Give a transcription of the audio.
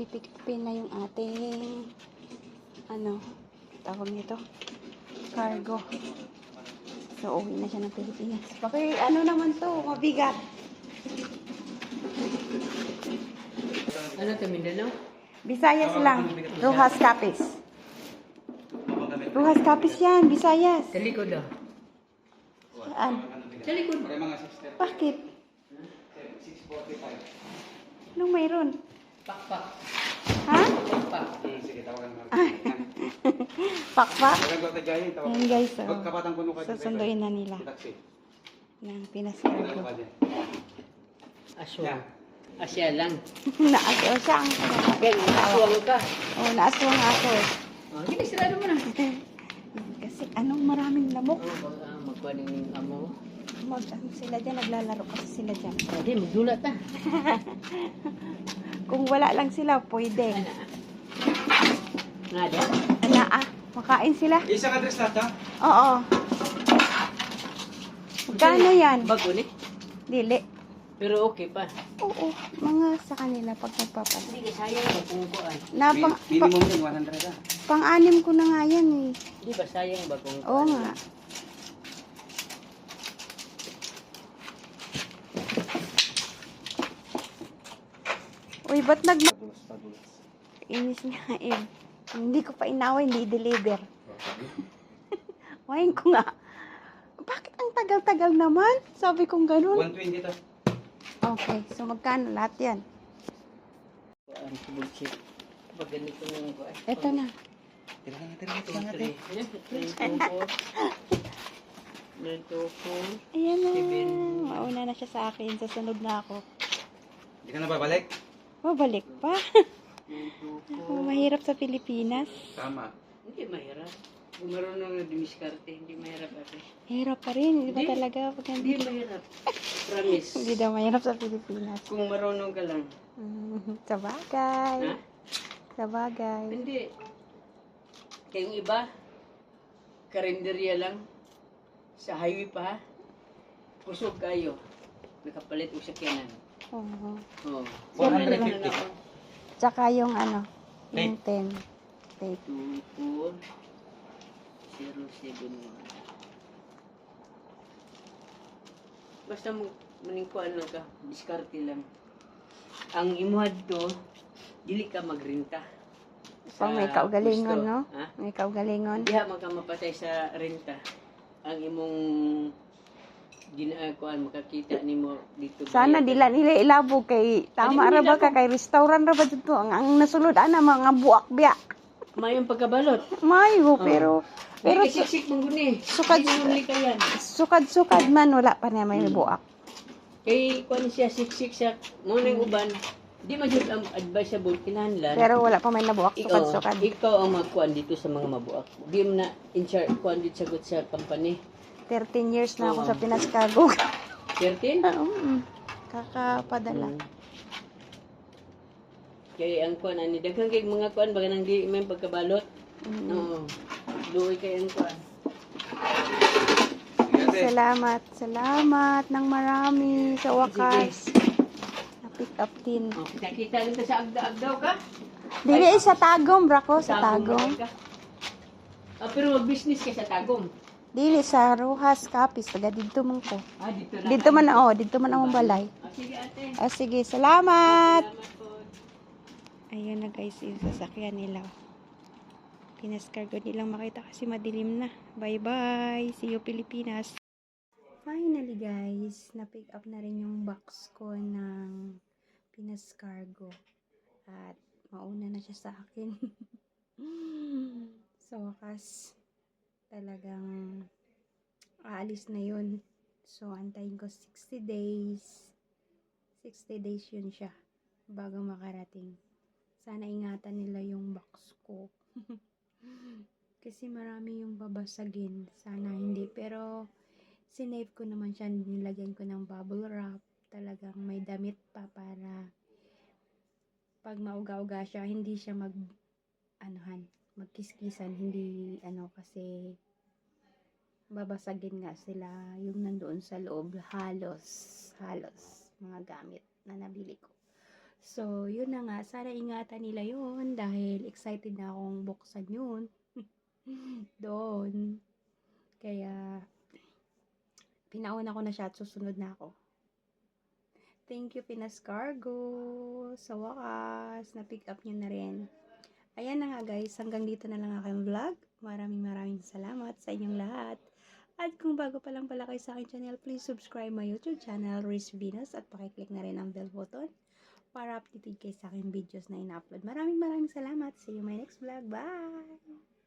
pipick upin na yung ating ano, tawag nito, cargo. So, uwi na siya ng Pilipinas. Bakit ano naman to, mabigat. Ano ito, Mindanao? Visayas lang. Rojas Capiz. Rojas Capiz yan, Visayas. Sa likod ah. Saan? Sa likod. Bakit? Anong mayroon? Pakpak. Ha? Pakpak. Sige, tawagan mo. Pakpak? Tawagan ko kay Ayan guys, oh. Pagkapatang kuno ka. Susunduin na nila Taxi. ng pinasargo. Aswang. Asya lang. Naaso siya ang Ganun, aswang ka. oh, naaswang ako. Oh, hindi, sarado mo na. Kasi anong maraming lamok. Oh, baka magkuha ng amo. Ano sila dyan, naglalaro kasi sila dyan. Hindi, magdulat ah. Kung wala lang sila, pwede. Ano ah? Nada? Makain sila. Isang address lahat ha? Oo. Magkano yan? Bago ni. Dili. Pero okay pa. Oo, mga sa kanila pag nagpapan. Hindi, sayang bagungkuan. Na Minimum din 100 ha? pang-anim ko na nga yan eh. Di ba sayang bagungkuan? Oo nga. Uy, ba't Inis nga eh. Hindi ko pa inaway, hindi deliver. Wain ko nga. Bakit ang tagal-tagal naman? Sabi kong ganun. 120 to. Okay, so magkano lahat yan? Ang bullshit. Pag ganito nang kuan. Ito na. Tira natin. Ayan na. Mauna na siya sa akin. Sasunod na ako. Hindi ka na babalik? Babalik pa. Mahirap sa Pilipinas. Tama. Hindi mahirap. Kung marunong na dumiskarte, hindi mahirap ate. Mahirap pa rin. Hindi ba Hindi. talaga? Pag Hindi mahirap. Promise. Hindi daw mahirap sa Pilipinas. Kung marunong ka lang. Sa bagay. Ha? Sa bagay. Hindi. Kayong iba, karinderya lang. Sa highway pa ha. Pusog kayo. Nakapalit o sakyanan. Oo. Oo. 150. Tsaka yung ano, yung 10. Tape. 24071. Basta maningkuan lang ka, diskarte lang. Ang imuhad to, dili ka magrenta. Pag may kaugalingon, no? Ha? May kaugalingon. Diha man ka mapatay sa renta. Ang imong ginaakuan makakita nimo dito. Sana bayad. dila nila ilabog kay tama Hindi ra ba nilabog. ka kay restaurant ra ba dito ang nasulod ana mga buak biya. Mayong pagkabalot. Mayo Oh. pero Pero pero siksik mong guni. Sukad- Hindi ka yan. sukad-sukad man wala pa niya may buak. Kay kuan siya siksik siya mo nang uban. Di man jud ang advisable kinahanglan. Pero wala pa may nabuak sukad-sukad. Ikaw ang magkuan dito sa mga mabuak. Di mo na in charge kuan dito sagot sa company. 13 years na ako Oo. sa Pinas Cargo. 13? Kakapadala. Kay ang kuan ani daghang kay mga kuan baga nang di may pagkabalot. Oo. Duoy kay ang kuan. Sige ate. Salamat ng marami sa wakas. Na-pick up din. Oh, kita dito sa agda-agdaw ka? Dili sa Tagum, brako, sa Tagum. ka. Pero mag-business ka sa Tagum. Dili sa Rojas Capiz, taga dito man ko. Dito na. Dito man dito man ang balay. Sige ate. Sige, salamat. Salamat po. Ayun na guys, yung sasakyan nila. Pinas Cargo nilang makita kasi madilim na. Bye-bye. See you Pilipinas. Finally guys, na-pick up na rin yung box ko ng Pinas Cargo. At mauna na siya sa akin. Sa wakas, talagang aalis na yun. So, antayin ko 60 days. 60 days yun siya bago makarating. Sana ingatan nila yung box ko. Kasi marami yung babasagin. Sana hindi. Pero, sinave ko naman siya. Nilagyan ko ng bubble wrap. Talagang may damit pa para pag mauga-uga siya, hindi siya magkiskisan. Hindi, kasi babasagin nga sila yung nandoon sa loob. Halos mga gamit na nabili ko. So, yun na nga. Sana ingatan nila yun dahil excited na akong buksan yun. Doon. Kaya, pinauna ko na siya at susunod na ako. Thank you, Pinas Cargo. Sa wakas, na-pick up nyo na rin. Ayan na nga guys, hanggang dito na lang aking vlog. Maraming salamat sa inyong lahat. At kung bago pa lang pala kayo sa aking channel, please subscribe my YouTube channel, Riz Venus, at pakiclick na rin ang bell button para updated kayo sa aking videos na ina-upload. Maraming salamat. See you in my next vlog. Bye!